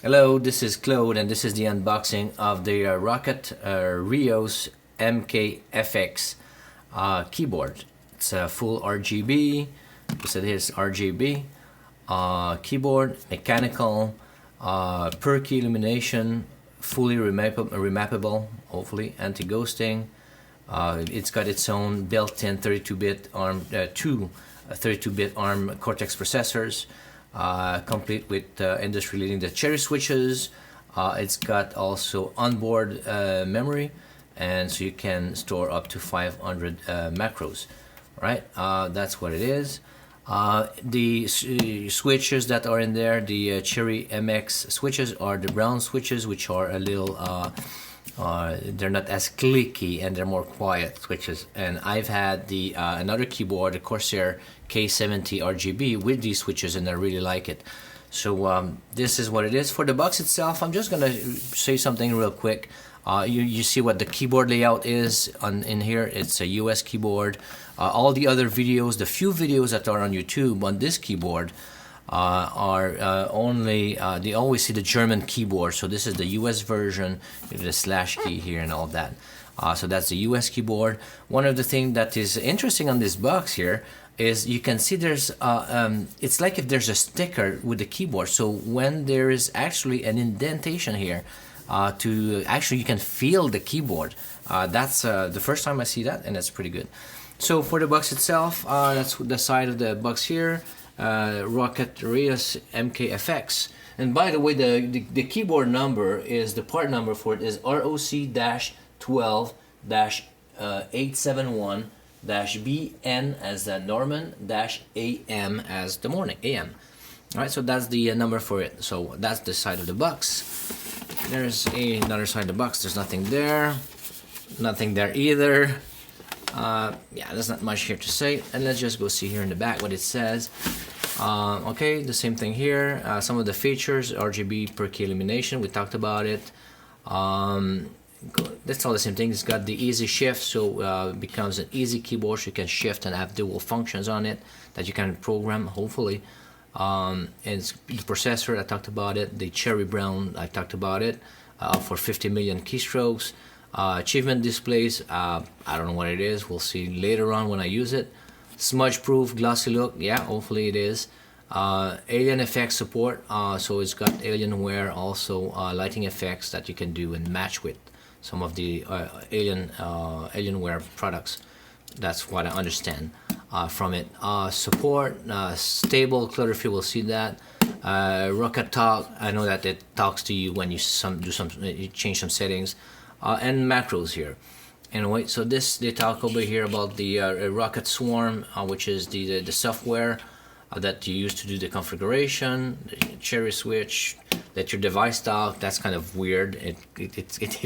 Hello, this is Claude, and this is the unboxing of the Roccat Ryos MKFX keyboard. It's a full RGB. So here's RGB keyboard, mechanical, per key illumination, fully remappable, hopefully anti-ghosting. It's got its own built-in 32-bit ARM, two 32-bit ARM Cortex processors. Complete with industry-leading the cherry switches. It's got also onboard memory, and so you can store up to 500 macros. Right, that's what it is. The switches that are in there, the Cherry MX switches, are the brown switches, which are a little they're not as clicky and they're more quiet switches. And I've had the another keyboard, the Corsair K70 RGB, with these switches, and I really like it. So this is what it is. For the box itself, I'm just gonna say something real quick. You see what the keyboard layout is in here. It's a US keyboard. All the other videos, the few videos that are on YouTube on this keyboard are only, they always see the German keyboard. So this is the US version with the slash key here and all that. So that's the US keyboard. One of the things that is interesting on this box here is you can see there's it's like if there's a sticker with the keyboard. So when there is actually an indentation here, to actually you can feel the keyboard. That's the first time I see that, and that's pretty good. So for the box itself, that's the side of the box here. Roccat Ryos MKFX. And by the way, the keyboard number is, the part number for it is ROC-12-871-BN as the Norman -AM as the morning, AM. Alright, so that's the number for it. So that's the side of the box. There's another side of the box. There's nothing there. Nothing there either. Yeah, there's not much here to say. And let's just go see here in the back what it says. Okay, the same thing here. Some of the features, RGB per key illumination, we talked about it. That's all the same thing. It's got the easy shift, so it becomes an easy keyboard. So you can shift and have dual functions on it that you can program, hopefully. And it's the processor, I talked about it. The cherry brown, I talked about it, for 50 million keystrokes. Achievement displays, I don't know what it is. We'll see later on when I use it. Smudge proof, glossy look, yeah, hopefully it is. Alien effects support, so it's got Alienware also, lighting effects that you can do and match with some of the Alienware products. That's what I understand from it. Support, stable, clutter-free, we'll see that. Roccat Talk, I know that it talks to you when you you change some settings. And macros here. Anyway, so they talk over here about the Roccat Swarm, which is the software that you use to do the configuration. The cherry switch, let your device talk. That's kind of weird. It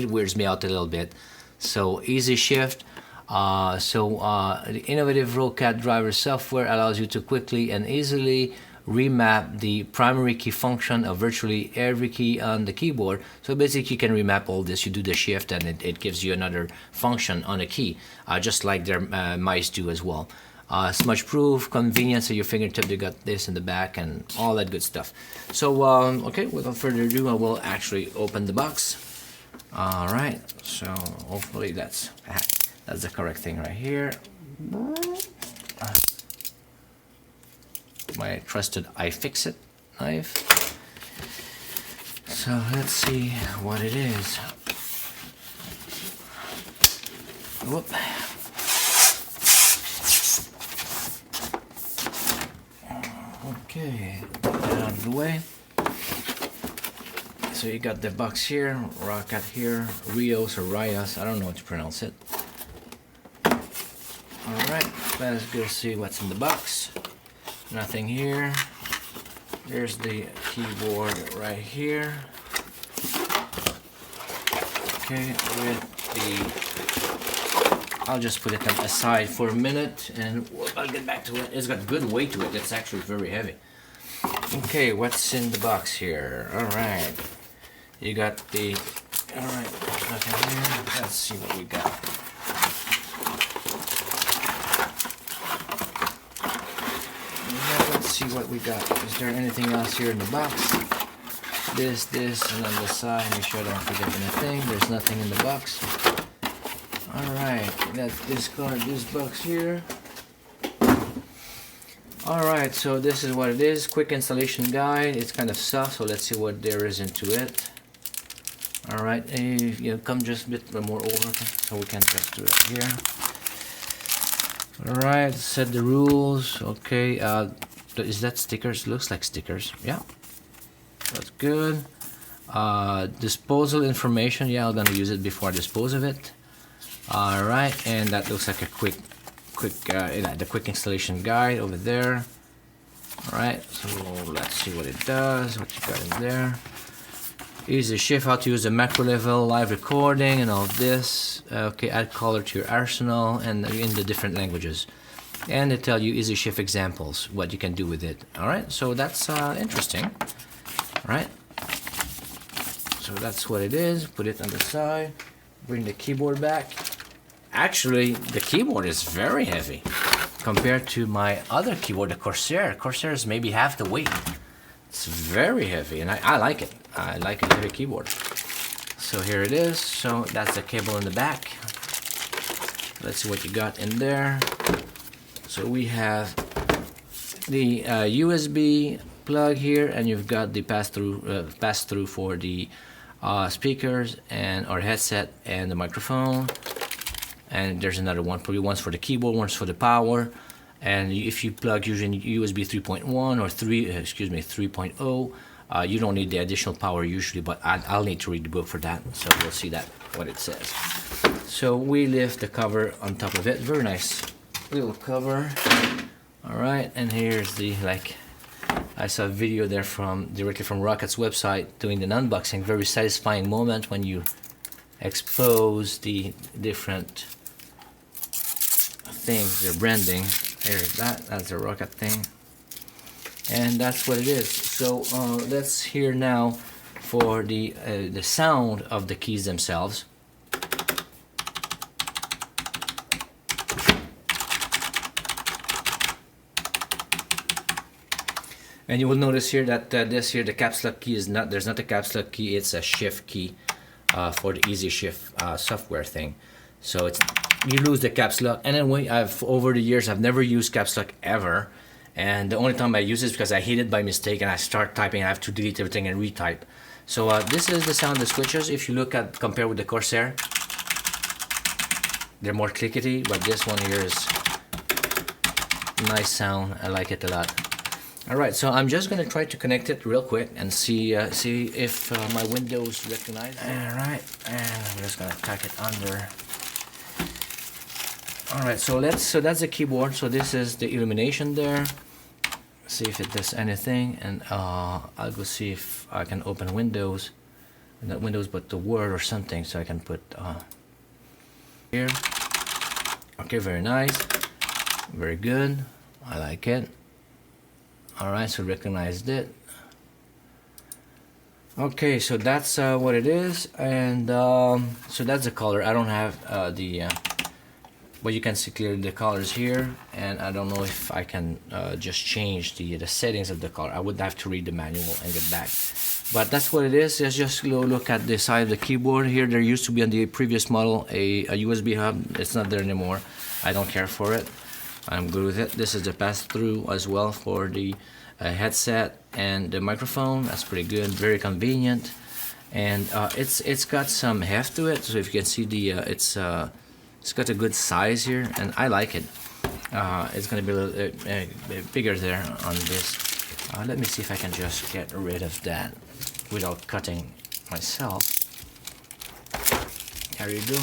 weirds me out a little bit. So easy shift. The innovative Roccat driver software allows you to quickly and easily remap the primary key function of virtually every key on the keyboard. So basically you can remap all this. You do the shift and it gives you another function on a key, just like their mice do as well. Smudge proof, convenience at your fingertip. They got this in the back and all that good stuff. So okay, without further ado, I will actually open the box. Alright, so hopefully that's the correct thing right here. My trusted iFixit knife. So let's see what it is. Whoop. Okay, put that out of the way. So you got the box here, Roccat here, Ryos or Ryos, I don't know how to pronounce it. Alright, let's go see what's in the box. Nothing here. There's the keyboard right here. Okay, with I'll just put it aside for a minute and I'll get back to it. It's got good weight to it. It's actually very heavy. Okay, what's in the box here? Alright. You got the... Alright, there's nothing here. Let's see what we got. Let's see what we got. Is there anything else here in the box? this, and on the side, make sure I don't forget anything. There's nothing in the box. Alright, let's discard this box here. Alright, so this is what it is. Quick installation guide. It's kind of soft, so let's see what there is into it. Alright, you know, come just a bit more over so we can just do it here. Alright, set the rules. Okay, is that stickers? Looks like stickers. Yeah, that's good. Disposal information. Yeah, I'm gonna use it before I dispose of it. Alright, and that looks like a quick the quick installation guide over there. Alright, so let's see what it does, what you got in there. Easy shift, how to use the macro level, live recording and all this. Okay, add color to your arsenal and in the different languages. And they tell you easy shift examples, what you can do with it. Alright, so that's interesting. Alright, so that's what it is. Put it on the side, bring the keyboard back. Actually, the keyboard is very heavy compared to my other keyboard, the Corsair. Corsair is maybe half the weight. It's very heavy, and I like it. I like a heavy keyboard. So here it is. So that's the cable in the back. Let's see what you got in there. So we have the USB plug here, and you've got the pass-through for the speakers and our headset and the microphone. And there's another one, probably one's for the keyboard, one's for the power. And if you plug using USB 3.1 or 3.0, you don't need the additional power usually, but I'll need to read the book for that, so we'll see that what it says. So we lift the cover on top of it. Very nice little cover. All right, and here's the, like, I saw a video there directly from Roccat's website doing the unboxing. Very satisfying moment when you expose the different things, their branding. There's that's the Roccat thing, and that's what it is. So let's hear now for the sound of the keys themselves. And you will notice here that the caps lock key is there's not a caps lock key, it's a shift key for the easy shift software thing. So you lose the caps lock, and then over the years I've never used caps lock ever, and the only time I use it is because I hit it by mistake and I start typing, I have to delete everything and retype. So this is the sound of the switches. If you look at compare with the Corsair, they're more clickety, but this one here is nice sound. I like it a lot. Alright, so I'm just gonna try to connect it real quick and see if my Windows recognize it. Alright, and I'm just gonna tack it under. Alright, so that's the keyboard. So this is the illumination there. See if it does anything, and I'll go see if I can open Windows, not Windows but the Word or something, so I can put here. Okay, very nice, very good. I like it. Alright, so recognized it. Okay, so that's what it is, and so that's the color. I don't have but you can see clearly the colors here, and I don't know if I can just change the settings of the color. I would have to read the manual and get back. But that's what it is. Let's just look at the side of the keyboard here. There used to be on the previous model a USB hub. It's not there anymore. I don't care for it. I'm good with it. This is the pass-through as well for the headset and the microphone. That's pretty good, very convenient, and it's got some heft to it. So if you can see it's got a good size here, and I like it. It's gonna be a little bigger there on this. Let me see if I can just get rid of that without cutting myself. There you go.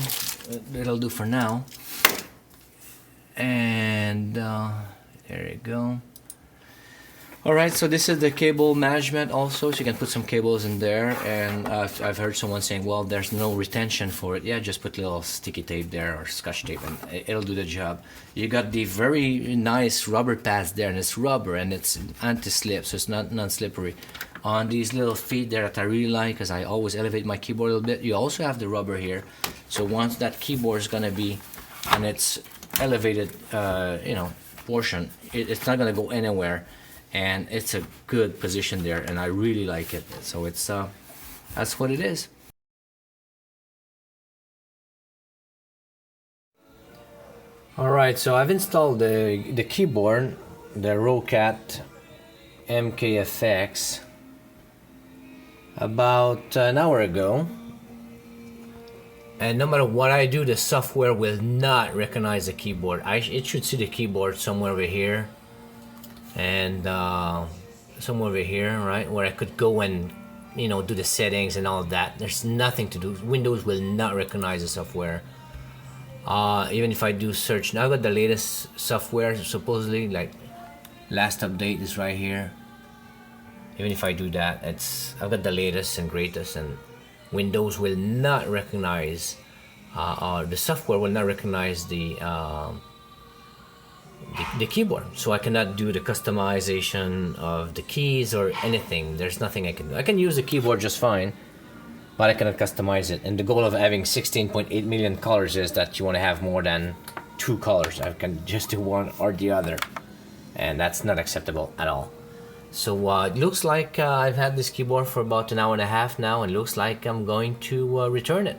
It'll do for now. And there you go. Alright, so this is the cable management also, so you can put some cables in there, and I've heard someone saying, well, there's no retention for it. Yeah, just put a little sticky tape there or scotch tape and it'll do the job. You got the very nice rubber pads there, and it's rubber and it's anti-slip, so it's not non-slippery. On these little feet there that I really like, because I always elevate my keyboard a little bit, you also have the rubber here, so once that keyboard is gonna be on its elevated portion, it's not gonna go anywhere. and it's a good position there, and I really like it. So it's that's what it is. Alright, so I've installed the keyboard, the Roccat MKFX, about an hour ago, and no matter what I do, the software will not recognize the keyboard. It should see the keyboard somewhere over here, and somewhere over here, right, where I could go and do the settings and all of that. There's nothing to do. Windows will not recognize the software. Even if I do search, now I got the latest software, supposedly, like last update is right here. Even if I do that, I've got the latest and greatest, and Windows will not recognize, the software will not recognize the keyboard. So I cannot do the customization of the keys or anything. There's nothing I can do. I can use the keyboard just fine, but I cannot customize it. And the goal of having 16.8 million colors is that you want to have more than 2 colors. I can just do one or the other, and that's not acceptable at all. So it looks like I've had this keyboard for about an hour and a half now, and it looks like I'm going to return it.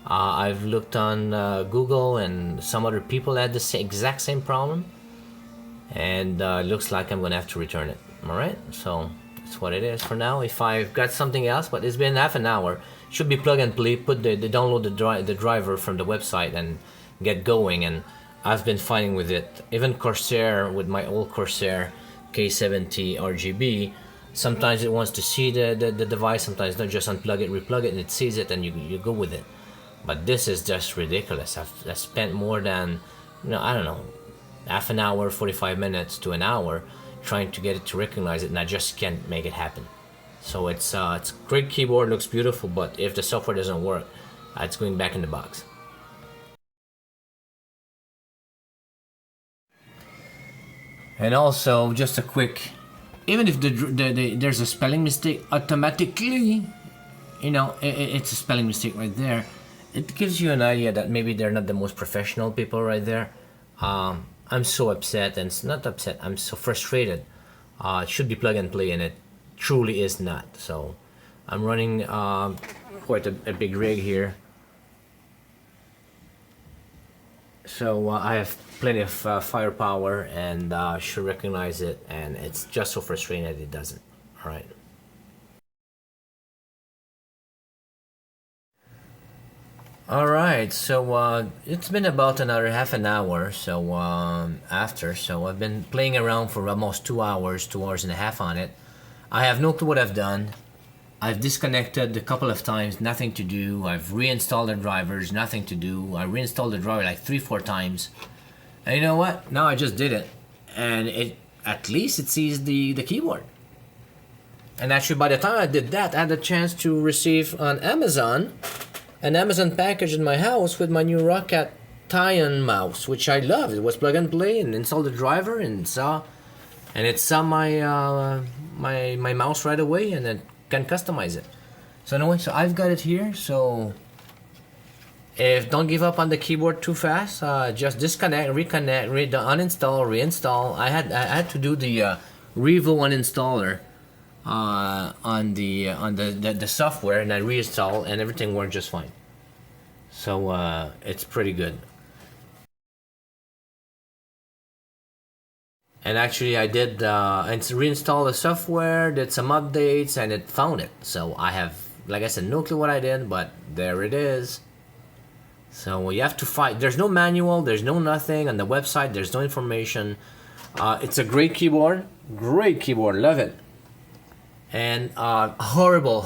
I've looked on Google, and some other people had the exact same problem, and it looks like I'm gonna have to return it. Alright, so that's what it is for now. If I've got something else, but it's been half an hour, should be plug and play. Put download the driver from the website and get going. And I've been fighting with it. Even Corsair, with my old Corsair K70 RGB, sometimes it wants to see the device, sometimes not. Just unplug it, replug it, and it sees it, and you go with it. But this is just ridiculous. I've spent more than, I don't know, half an hour, 45 minutes to an hour trying to get it to recognize it, and I just can't make it happen. So it's great keyboard, looks beautiful, but if the software doesn't work, it's going back in the box. And also, just a quick, even if there's a spelling mistake, automatically, it's a spelling mistake right there. It gives you an idea that maybe they're not the most professional people right there. I'm so upset, and it's not upset, I'm so frustrated. It should be plug and play, and it truly is not. So I'm running quite a big rig here. So I have plenty of firepower, and should recognize it, and it's just so frustrating that it doesn't. Alright. Alright, so it's been about another half an hour, so I've been playing around for almost 2 hours, 2 hours and a half on it. I have no clue what I've done. I've disconnected a couple of times, nothing to do. I've reinstalled the drivers, nothing to do. I reinstalled the driver like 3-4 times. And you know what? Now I just did it, and at least it sees the keyboard. And actually, by the time I did that, I had a chance to receive on Amazon an Amazon package in my house with my new Roccat Tyon mouse, which I love. It was plug and play, and installed the driver, and it saw my my mouse right away, and it can customize it. So anyway, so I've got it here. So don't give up on the keyboard too fast. Just disconnect, reconnect, uninstall, reinstall. I had to do the Revo uninstaller on the software, and I reinstall, and everything worked just fine. So it's pretty good. And actually, I did reinstall the software, did some updates, and it found it. So I have, like I said, no clue what I did, but there it is. So you have to fight. There's no manual, there's no nothing on the website, there's no information. It's a great keyboard, love it. And horrible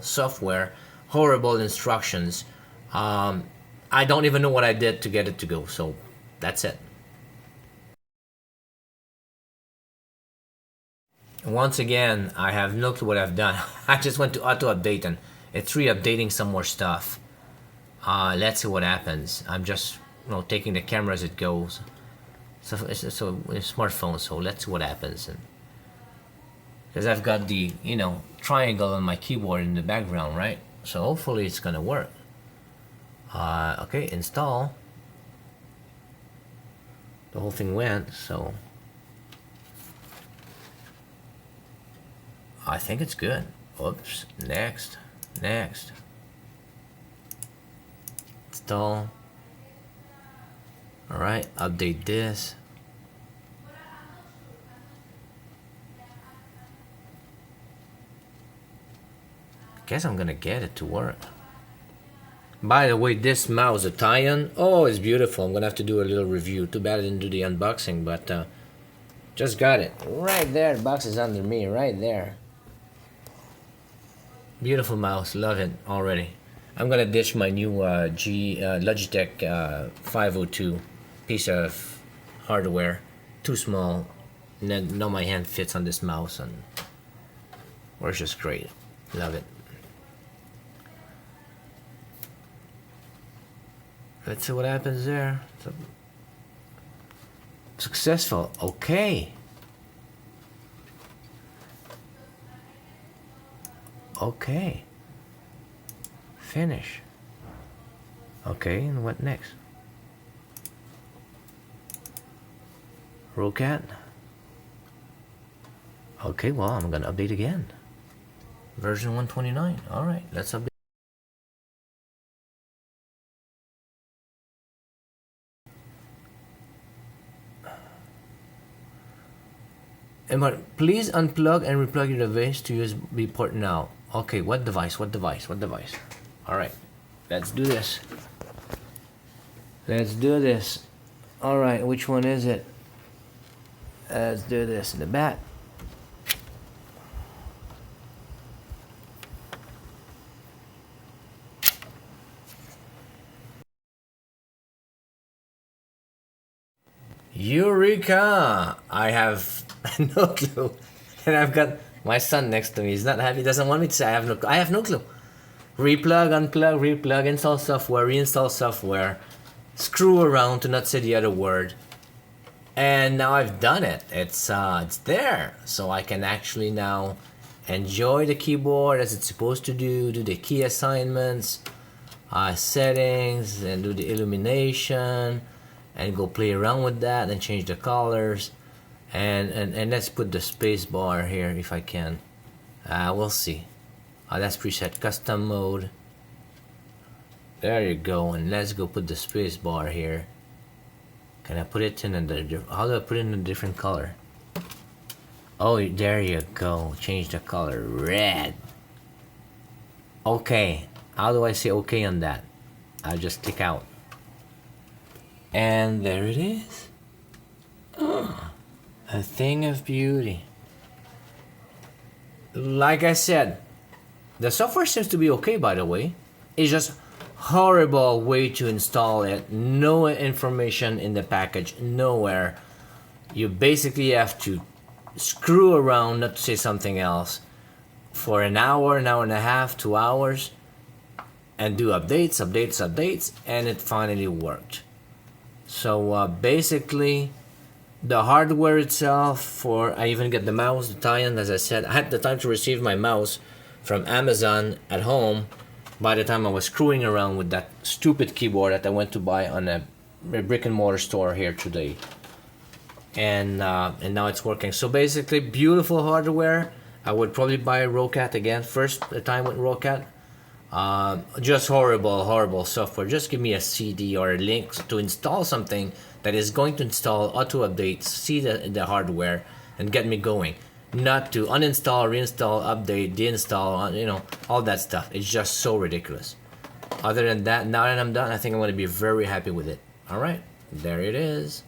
software, horrible instructions. I don't even know what I did to get it to go, so that's it. Once again, I have no clue what I've done. I just went to auto update, and it's re-updating some more stuff. Let's see what happens. I'm just taking the camera as it goes. So it's a smartphone, so let's see what happens. Because I've got the triangle on my keyboard in the background, right? So hopefully it's gonna work. Okay, install. The whole thing went, so I think it's good. Oops. Next. Install. Alright, update this. Guess I'm gonna get it to work. By the way, this mouse, the Tyon, oh, it's beautiful. I'm gonna have to do a little review. Too bad I didn't do the unboxing, but just got it. Right there, the box is under me, right there. Beautiful mouse, love it already. I'm gonna ditch my new Logitech 502 piece of hardware. Too small. Now my hand fits on this mouse, and works just great. Love it. Let's see what happens there. Successful. Okay. Okay. Finish. Okay, and what next? Roccat. Okay, well, I'm gonna update again. Version 129. Alright, let's update. Emma, please unplug and replug your device to USB port now. Okay, what device? Alright, let's do this. Alright, which one is it? Let's do this in the back. Eureka! I have no clue. And I've got my son next to me. He's not happy. He doesn't want me to say I have no clue. Replug, unplug, replug, install software, reinstall software, screw around to not say the other word. And now I've done it. It's there. So I can actually now enjoy the keyboard as it's supposed to do the key assignments, settings, and do the illumination, and go play around with that and change the colors. And let's put the space bar here if I can. We'll see. That's preset custom mode. There you go. And let's go put the space bar here. Can I put it in how do I put it in a different color? Oh, there you go. Change the color. Red. Okay. How do I say okay on that? I'll just click out. And there it is. Oh, a thing of beauty. Like I said, the software seems to be okay, by the way. It's just horrible way to install it. No information in the package, nowhere. You basically have to screw around, not to say something else, for an hour and a half, 2 hours, and do updates, and it finally worked. So basically, the hardware itself, I even get the mouse, the Tyon, as I said, I had the time to receive my mouse from Amazon at home by the time I was screwing around with that stupid keyboard that I went to buy on a brick and mortar store here today. And now it's working. So basically, beautiful hardware. I would probably buy a Roccat again. First time with Roccat. Just horrible software. Just give me a CD or a link to install something that is going to install auto updates, see the hardware, and get me going. Not to uninstall, reinstall, update, deinstall, all that stuff. It's just so ridiculous. Other than that, now that I'm done, I think I'm going to be very happy with it. Alright, there it is.